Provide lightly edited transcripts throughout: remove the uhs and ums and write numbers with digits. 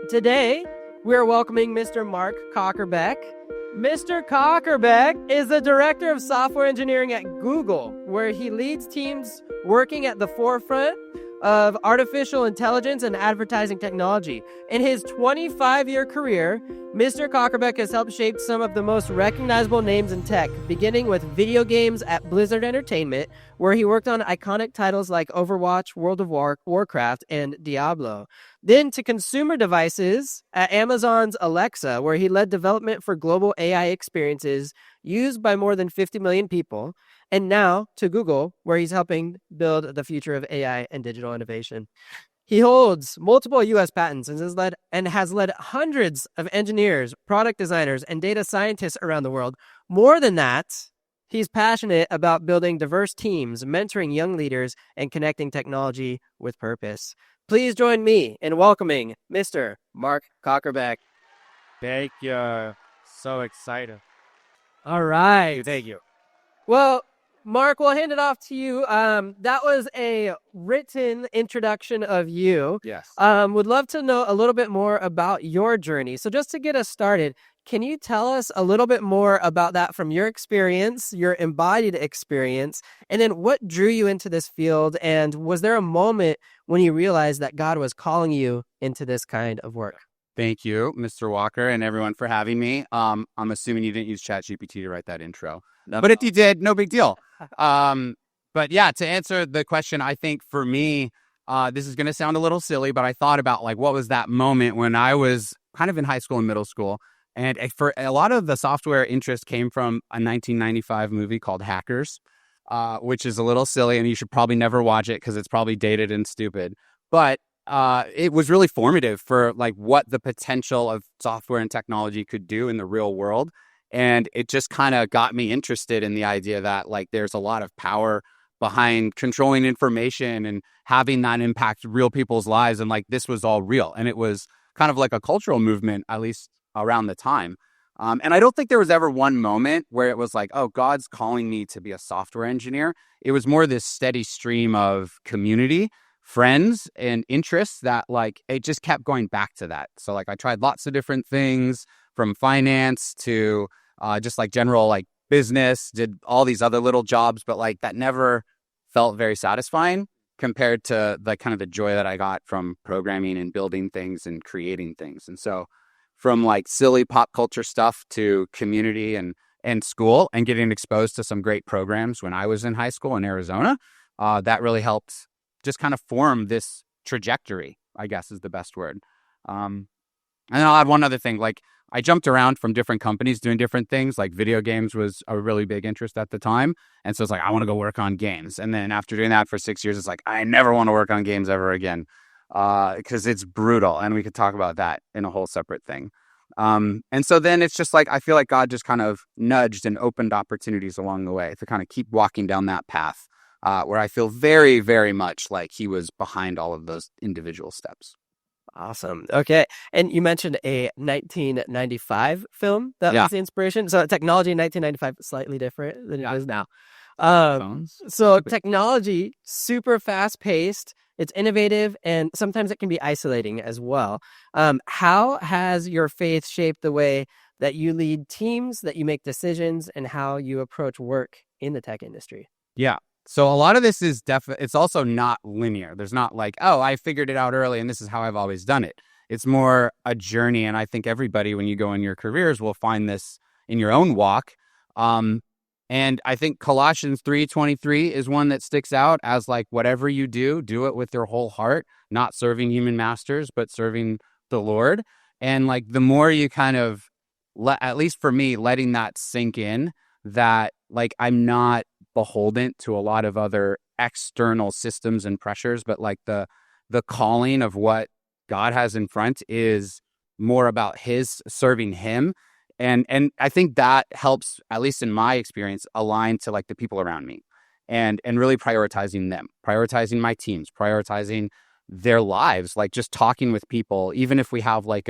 Today, we're welcoming Mr. Mark Kockerbeck. Mr. Kockerbeck is the Director of Software Engineering at Google, where he leads teams working at the forefront of artificial intelligence and advertising technology. In his 25-year career, Mr. Kockerbeck has helped shape some of the most recognizable names in tech, beginning with video games at Blizzard Entertainment, where he worked on iconic titles like Overwatch, World of Warcraft, and Diablo. Then to consumer devices at Amazon's Alexa, where he led development for global AI experiences used by more than 50 million people. And now to Google, where he's helping build the future of AI and digital innovation. He holds multiple U.S. patents and has led hundreds of engineers, product designers, and data scientists around the world. More than that, he's passionate about building diverse teams, mentoring young leaders, and connecting technology with purpose. Please join me in welcoming Mr. Mark Kockerbeck. Thank you. So excited. All right. Thank you. Well, Mark, we'll hand it off to you. That was a written introduction of you. Yes. Would love to know a little bit more about your journey. So just to get us started, can you tell us a little bit more about that from your experience, your embodied experience, and then what drew you into this field? And was there a moment when you realized that God was calling you into this kind of work? Thank you, Mr. Walker, and everyone for having me. I'm assuming you didn't use ChatGPT to write that intro. No. But if you did, no big deal. But yeah, to answer the question, I think for me, this is going to sound a little silly, but I thought about like what was that moment when I was kind of in high school and middle school. And for a lot of the software interest came from a 1995 movie called Hackers, which is a little silly, and you should probably never watch it because it's probably dated and stupid. But it was really formative for like what the potential of software and technology could do in the real world. And it just kind of got me interested in the idea that like there's a lot of power behind controlling information and having that impact real people's lives. And like this was all real. And it was kind of like a cultural movement, at least around the time. And I don't think there was ever one moment where it was like, oh, God's calling me to be a software engineer. It was more this steady stream of community, friends, and interests that like it just kept going back to that. So like I tried lots of different things from finance to just like general like business, did all these other little jobs, but like that never felt very satisfying compared to the kind of the joy that I got from programming and building things and creating things. And so from like silly pop culture stuff to community and school and getting exposed to some great programs when I was in high school in Arizona, that really helped just kind of form this trajectory, I guess is the best word. And then I'll add one other thing. Like I jumped around from different companies doing different things. Like video games was a really big interest at the time. And so it's like, I want to go work on games. And then after doing that for 6 years, it's like, I never want to work on games ever again because it's brutal. And we could talk about that in a whole separate thing. And so then it's just like, I feel like God just kind of nudged and opened opportunities along the way to kind of keep walking down that path where I feel very, very much like he was behind all of those individual steps. Awesome. Okay. And you mentioned a 1995 film that was the inspiration. So technology in 1995 is slightly different than it is now. So technology, super fast paced, it's innovative, and sometimes it can be isolating as well. How has your faith shaped the way that you lead teams, that you make decisions, and how you approach work in the tech industry? Yeah. So a lot of this is it's also not linear. There's not like, oh, I figured it out early and this is how I've always done it. It's more a journey. And I think everybody, when you go in your careers, will find this in your own walk. And I think Colossians 3:23 is one that sticks out as like, whatever you do, do it with your whole heart, not serving human masters, but serving the Lord. And like the more you kind of, at least for me, letting that sink in, that like I'm not beholden to a lot of other external systems and pressures, but like the calling of what God has in front is more about his serving him. And I think that helps, at least in my experience, align to like the people around me and really prioritizing them, prioritizing my teams, prioritizing their lives, like just talking with people, even if we have like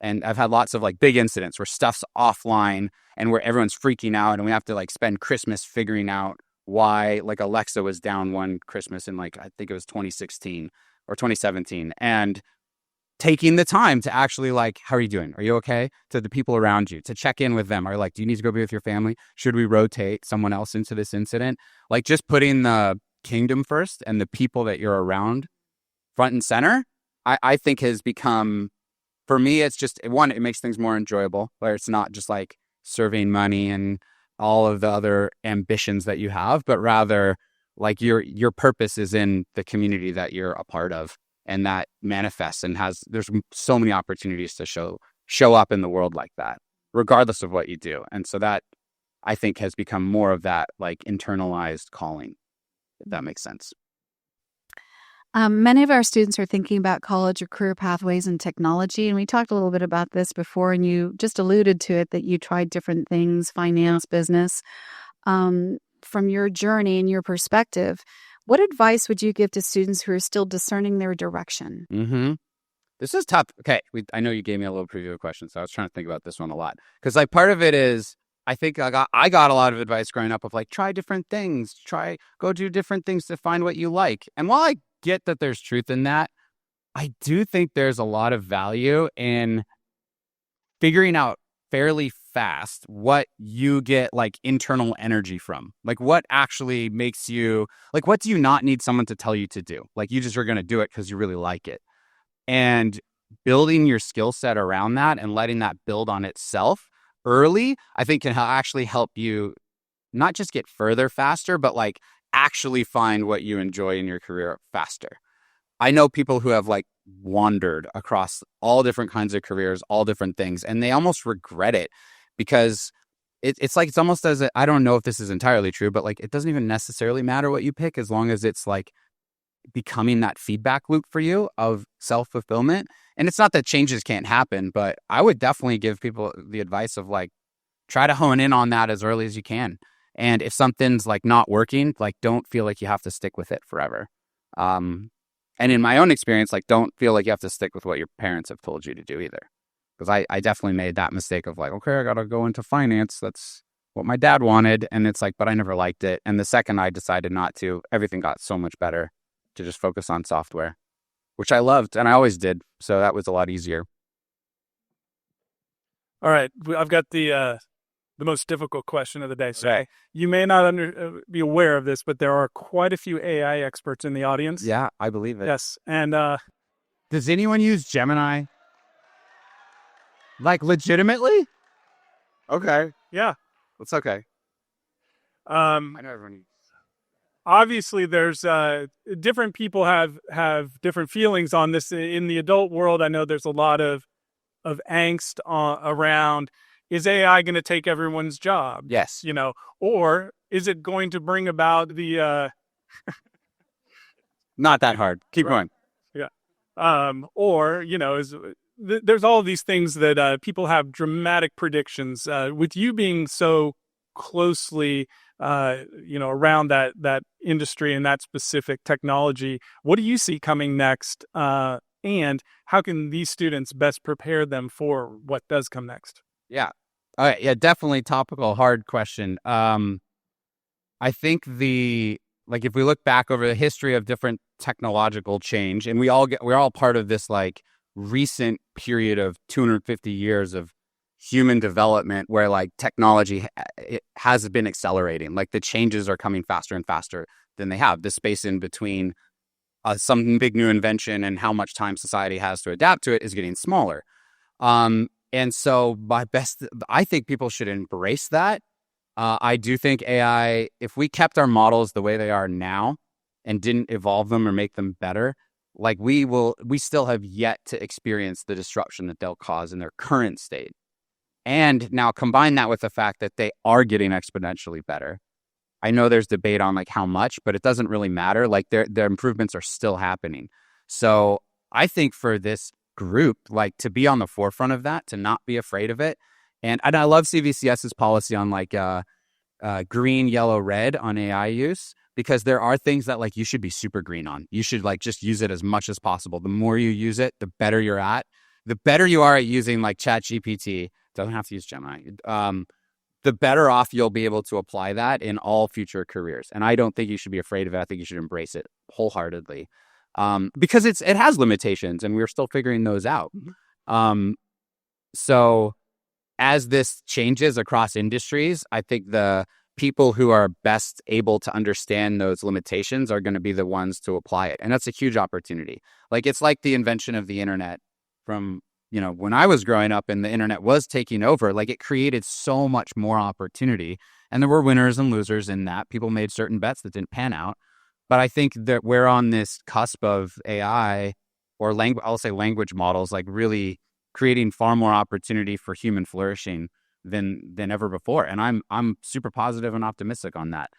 and I've had lots of like big incidents where stuff's offline and where everyone's freaking out and we have to like spend Christmas figuring out why like Alexa was down one Christmas in like, I think it was 2016 or 2017. And taking the time to actually like, how are you doing? Are you okay? To the people around you, to check in with them. Are like, do you need to go be with your family? Should we rotate someone else into this incident? Like just putting the kingdom first and the people that you're around front and center, I think has become, for me, it's just, one, it makes things more enjoyable, where it's not just like serving money and all of the other ambitions that you have, but rather like your purpose is in the community that you're a part of, and that manifests and there's so many opportunities to show up in the world like that, regardless of what you do. And so that, I think, has become more of that like internalized calling, if that makes sense. Many of our students are thinking about college or career pathways in technology, and we talked a little bit about this before, and you just alluded to it, that you tried different things, finance, business. From your journey and your perspective, what advice would you give to students who are still discerning their direction? Mm-hmm. This is tough. Okay, I know you gave me a little preview of questions, so I was trying to think about this one a lot. Because like part of it is, I think I got a lot of advice growing up of like, try different things, go do different things to find what you like. And while I get that there's truth in that, I do think there's a lot of value in figuring out fairly fast what you get like internal energy from. Like what actually makes you, like what do you not need someone to tell you to do? Like you just are going to do it because you really like it. And building your skill set around that and letting that build on itself early, I think can actually help you not just get further faster, but like actually find what you enjoy in your career faster. I know people who have like wandered across all different kinds of careers, all different things, and they almost regret it because it's like, it's almost as I don't know if this is entirely true, but like it doesn't even necessarily matter what you pick as long as it's like becoming that feedback loop for you of self-fulfillment. And it's not that changes can't happen, but I would definitely give people the advice of like, try to hone in on that as early as you can. And if something's like not working, like don't feel like you have to stick with it forever. And in my own experience, like don't feel like you have to stick with what your parents have told you to do either. Because I definitely made that mistake of like, okay, I got to go into finance. That's what my dad wanted. And it's like, but I never liked it. And the second I decided not to, everything got so much better to just focus on software, which I loved and I always did. So that was a lot easier. All right. I've got the most difficult question of the day. So Okay. you may not be aware of this, but there are quite a few AI experts in the audience. Yeah, I believe it. Yes. And does anyone use Gemini? Like legitimately? Okay. yeah. That's okay. I know everyone. Obviously, there's different people have different feelings on this. In the adult world, I know there's a lot of angst around, is AI going to take everyone's job? Yes. You know, or is it going to bring about the Not that hard. Keep Right. going. or, you know, there's all of these things that people have dramatic predictions. With you being so closely, around that industry and that specific technology, what do you see coming next? And how can these students best prepare them for what does come next? Yeah. All right. Yeah, definitely topical, hard question. I think if we look back over the history of different technological change, and we're all part of this like recent period of 250 years of human development where like technology it has been accelerating. Like the changes are coming faster and faster than they have. The space in between some big new invention and how much time society has to adapt to it is getting smaller. And so I think people should embrace that. I do think AI, if we kept our models the way they are now and didn't evolve them or make them better, like we still have yet to experience the disruption that they'll cause in their current state. And now combine that with the fact that they are getting exponentially better. I know there's debate on like how much, but it doesn't really matter. Like their improvements are still happening. So I think for this group, like to be on the forefront of that, to not be afraid of it. And I love CVCS's policy on like green, yellow, red on AI use, because there are things that like you should be super green on. You should like just use it as much as possible. The more you use it, the better you're at. The better you are at using like ChatGPT, doesn't have to use Gemini, the better off you'll be able to apply that in all future careers. And I don't think you should be afraid of it. I think you should embrace it wholeheartedly. because it has limitations and we're still figuring those out. So as this changes across industries, I think the people who are best able to understand those limitations are going to be the ones to apply it. And that's a huge opportunity. Like, it's like the invention of the internet from, when I was growing up and the internet was taking over, like, it created so much more opportunity. And there were winners and losers in that. People made certain bets that didn't pan out. But I think that we're on this cusp of AI or I'll say language models, like really creating far more opportunity for human flourishing than ever before. And I'm super positive and optimistic on that.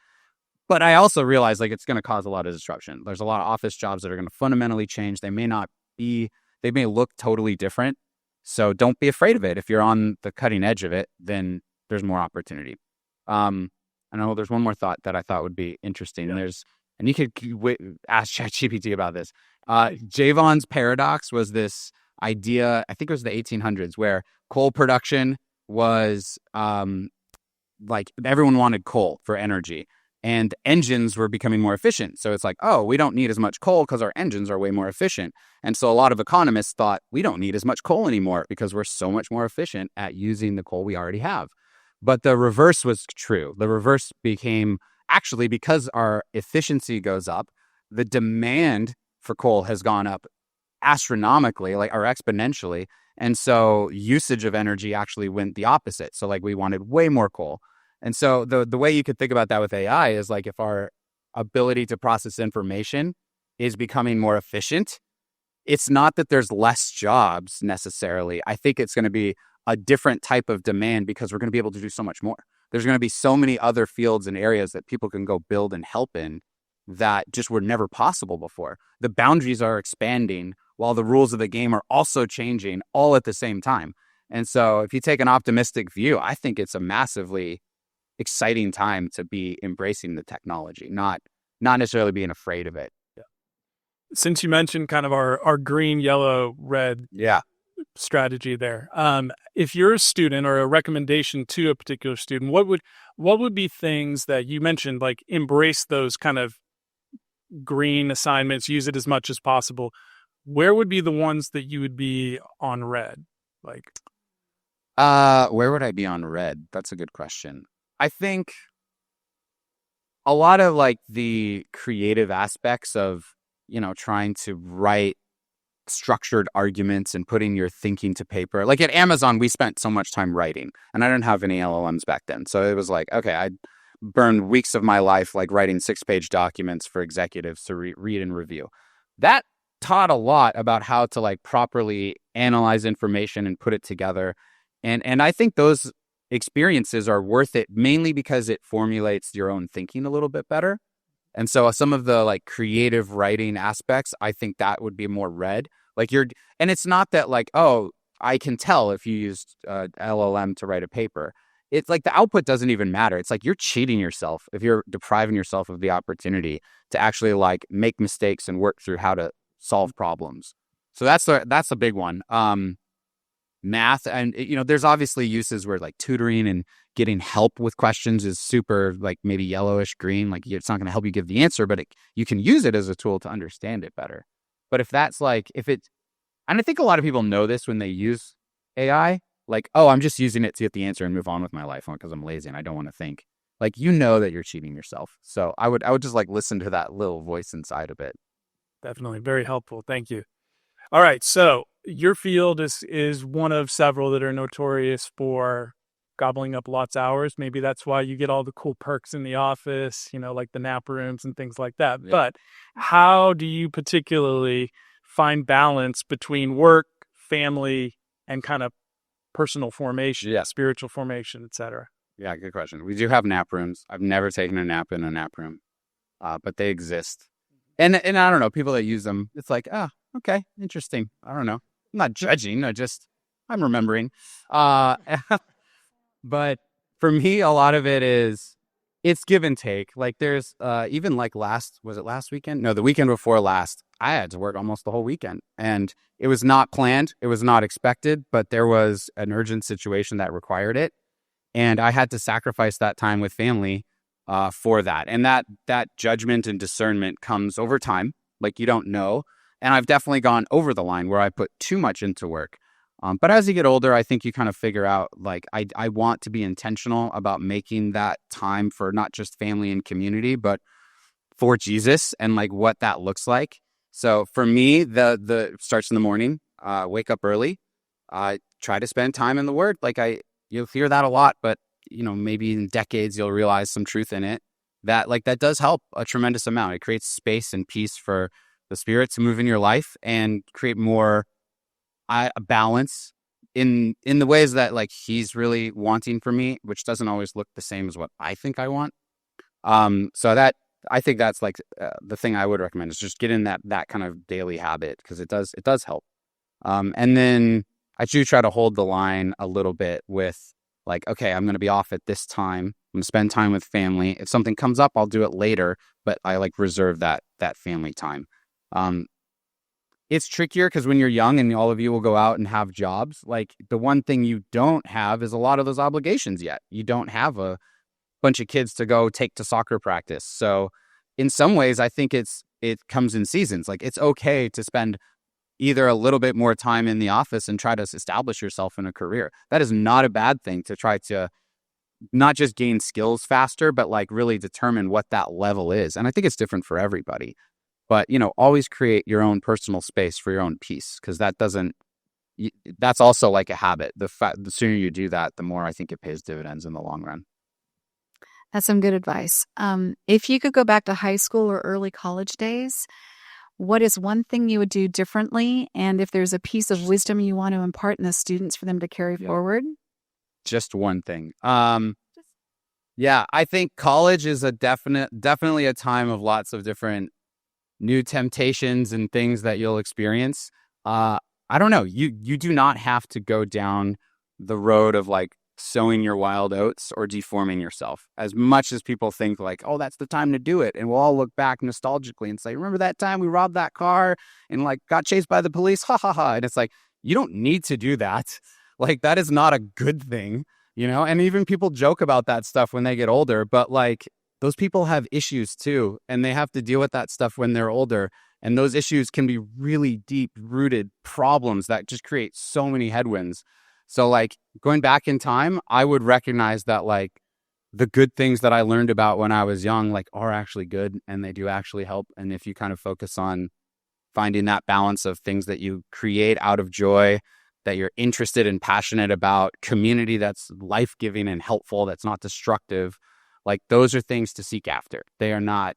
But I also realize, like, it's going to cause a lot of disruption. There's a lot of office jobs that are going to fundamentally change. They may look totally different. So don't be afraid of it. If you're on the cutting edge of it, then there's more opportunity. I know there's one more thought that I thought would be interesting. Yeah. And you could ask ChatGPT about this. Javon's paradox was this idea, I think it was the 1800s, where coal production was like everyone wanted coal for energy and engines were becoming more efficient. So it's like, oh, we don't need as much coal because our engines are way more efficient. And so a lot of economists thought we don't need as much coal anymore because we're so much more efficient at using the coal we already have. But the reverse was true. The reverse became, actually, because our efficiency goes up, the demand for coal has gone up astronomically, or exponentially. And so usage of energy actually went the opposite. So we wanted way more coal. And so the way you could think about that with AI is like, if our ability to process information is becoming more efficient, it's not that there's less jobs necessarily. I think it's going to be a different type of demand because we're going to be able to do so much more. There's going to be so many other fields and areas that people can go build and help in that just were never possible before. The boundaries are expanding while the rules of the game are also changing all at the same time. And so if you take an optimistic view, I think it's a massively exciting time to be embracing the technology, not necessarily being afraid of it. Yeah. Since you mentioned kind of our green, yellow, red strategy there, if you're a student, or a recommendation to a particular student, what would be things that you mentioned, like embrace those kind of green assignments, use it as much as possible? Where would be the ones that you would be on red? Where would I be on red? That's a good question. I think a lot of the creative aspects of, trying to write structured arguments and putting your thinking to paper. Like at Amazon, we spent so much time writing, and I didn't have any LLMs back then. So it was like, okay, I burned weeks of my life writing 6-page documents for executives to read and review. That taught a lot about how to properly analyze information and put it together. And I think those experiences are worth it, mainly because it formulates your own thinking a little bit better. And so some of the creative writing aspects, I think that would be more red. And it's not that oh, I can tell if you used LLM to write a paper. It's the output doesn't even matter. It's you're cheating yourself if you're depriving yourself of the opportunity to actually make mistakes and work through how to solve problems. So that's a big one. Math, and there's obviously uses where tutoring and getting help with questions is super maybe yellowish green. It's not going to help you give the answer, but you can use it as a tool to understand it better. But if that's and I think a lot of people know this when they use AI, oh, I'm just using it to get the answer and move on with my life because I'm lazy and I don't want to think. That you're cheating yourself. So I would just listen to that little voice inside of it. Definitely very helpful. Thank you. All right, so your field is one of several that are notorious for gobbling up lots of hours. Maybe that's why you get all the cool perks in the office, like the nap rooms and things like that. Yeah. But how do you particularly find balance between work, family, and kind of personal formation, spiritual formation, etc.? Yeah, good question. We do have nap rooms. I've never taken a nap in a nap room, but they exist. And I don't know, people that use them, it's oh, okay, interesting. I don't know. I'm not judging. I'm remembering. But for me, a lot of it it's give and take. There's even last weekend? No, the weekend before last, I had to work almost the whole weekend. And it was not planned. It was not expected, but there was an urgent situation that required it. And I had to sacrifice that time with family for that. And that judgment and discernment comes over time. Like, you don't know. And I've definitely gone over the line where I put too much into work. But as you get older, I think you kind of figure out, like, I want to be intentional about making that time for not just family and community, but for Jesus and like what that looks like. So for me, the starts in the morning, wake up early, try to spend time in the Word. Like, you'll hear that a lot, but maybe in decades you'll realize some truth in it that does help a tremendous amount. It creates space and peace for the Spirit to move in your life and create more a balance in the ways that like He's really wanting for me, which doesn't always look the same as what I think I want. So that I think that's like the thing I would recommend is just get in that kind of daily habit, because it does help. And then I do try to hold the line a little bit with like, okay, I'm going to be off at this time. I'm going to spend time with family. If something comes up, I'll do it later, but I like reserve that family time. It's trickier because when you're young and all of you will go out and have jobs, like the one thing you don't have is a lot of those obligations yet. You don't have a bunch of kids to go take to soccer practice. So in some ways, I think it comes in seasons. Like, it's okay to spend either a little bit more time in the office and try to establish yourself in a career. That is not a bad thing, to try to not just gain skills faster, but like really determine what that level is. And I think it's different for everybody. But, always create your own personal space for your own peace, because that's also like a habit. The sooner you do that, the more I think it pays dividends in the long run. That's some good advice. If you could go back to high school or early college days, what is one thing you would do differently? And if there's a piece of wisdom you want to impart in the students for them to carry forward? Just one thing. Yeah, I think college is definitely a time of lots of different new temptations and things that you'll experience. I don't know. You do not have to go down the road of like sowing your wild oats or deforming yourself as much as people think like, oh, that's the time to do it. And we'll all look back nostalgically and say, remember that time we robbed that car and like got chased by the police? Ha ha ha. And it's like, you don't need to do that. Like, that is not a good thing, and even people joke about that stuff when they get older, but like, those people have issues too, and they have to deal with that stuff when they're older. And those issues can be really deep-rooted problems that just create so many headwinds. So like, going back in time, I would recognize that like the good things that I learned about when I was young, like, are actually good, and they do actually help. And if you kind of focus on finding that balance of things that you create out of joy, that you're interested and passionate about, community that's life-giving and helpful, that's not destructive, like, those are things to seek after. They are not,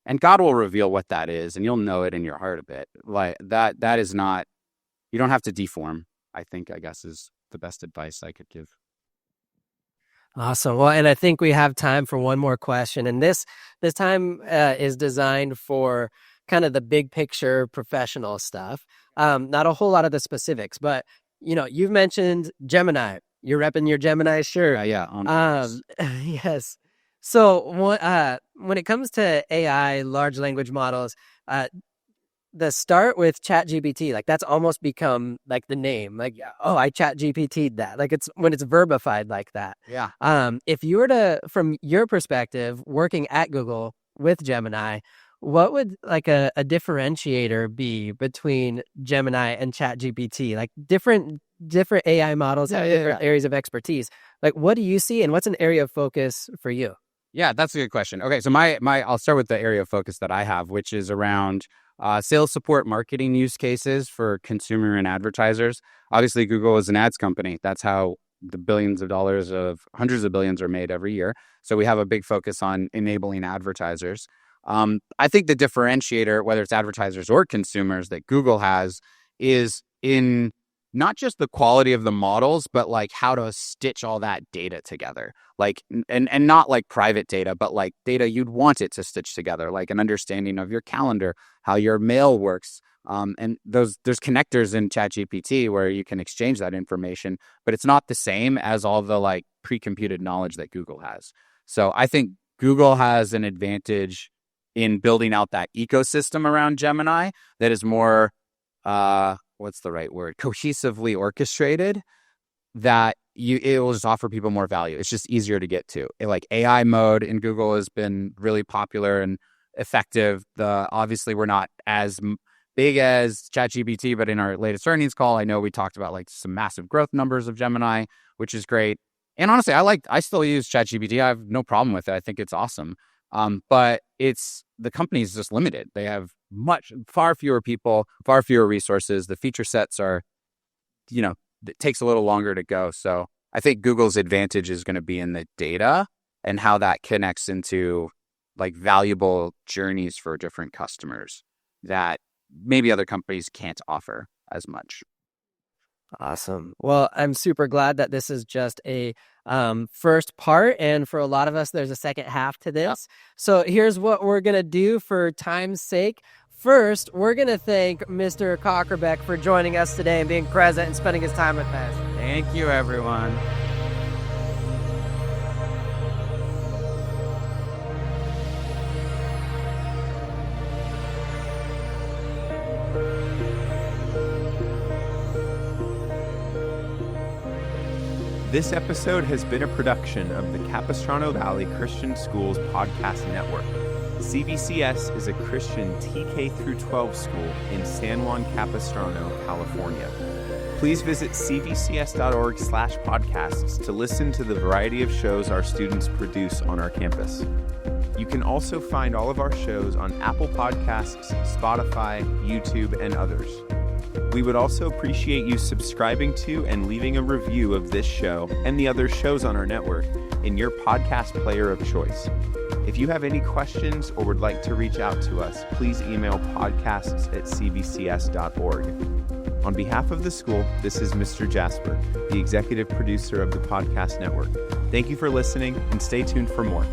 and God will reveal what that is, and you'll know it in your heart a bit. Like, that is not, you don't have to deform, I guess is the best advice I could give. Awesome. Well, and I think we have time for one more question. And this time is designed for kind of the big picture professional stuff. Not a whole lot of the specifics, but, you've mentioned Gemini. You're repping your Gemini shirt. Yeah. Yes. So when it comes to AI, large language models, the start with ChatGPT, like, that's almost become like the name. Like, oh, I ChatGPT'd that. Like, it's when it's verbified like that. Yeah. If you were to, from your perspective, working at Google with Gemini, what would like a differentiator be between Gemini and ChatGPT? Like, different AI models have different areas of expertise. Like, what do you see, and what's an area of focus for you? Yeah, that's a good question. Okay, so I'll start with the area of focus that I have, which is around sales support marketing use cases for consumer and advertisers. Obviously, Google is an ads company. That's how the billions of dollars of hundreds of billions are made every year. So we have a big focus on enabling advertisers. I think the differentiator, whether it's advertisers or consumers, that Google has is in not just the quality of the models, but like how to stitch all that data together. Like, and not like private data, but like data you'd want it to stitch together, like an understanding of your calendar, how your mail works. And there's connectors in ChatGPT where you can exchange that information, but it's not the same as all the like pre-computed knowledge that Google has. So I think Google has an advantage in building out that ecosystem around Gemini that is more, what's the right word? Cohesively orchestrated, that it will just offer people more value. It's just easier to get to. Like, AI mode in Google has been really popular, and effective. Obviously, we're not as big as ChatGPT, but in our latest earnings call, I know we talked about like some massive growth numbers of Gemini, which is great. And honestly, I still use ChatGPT. I have no problem with it. I think it's awesome. But the company is just limited. They have far fewer people, far fewer resources. The feature sets are, it takes a little longer to go. So I think Google's advantage is going to be in the data and how that connects into like valuable journeys for different customers that maybe other companies can't offer as much. Awesome. Well, I'm super glad that this is just a first part. And for a lot of us, there's a second half to this. So here's what we're going to do for time's sake. First, we're going to thank Mr. Kockerbeck for joining us today and being present and spending his time with us. Thank you, everyone. This episode has been a production of the Capistrano Valley Christian Schools Podcast Network. CVCS is a Christian TK-12 school in San Juan Capistrano, California. Please visit cvcs.org/podcasts to listen to the variety of shows our students produce on our campus. You can also find all of our shows on Apple Podcasts, Spotify, YouTube, and others. We would also appreciate you subscribing to and leaving a review of this show and the other shows on our network in your podcast player of choice. If you have any questions or would like to reach out to us, please email podcasts@cvcs.org. On behalf of the school, this is Mr. Jasper, the executive producer of the Podcast Network. Thank you for listening and stay tuned for more.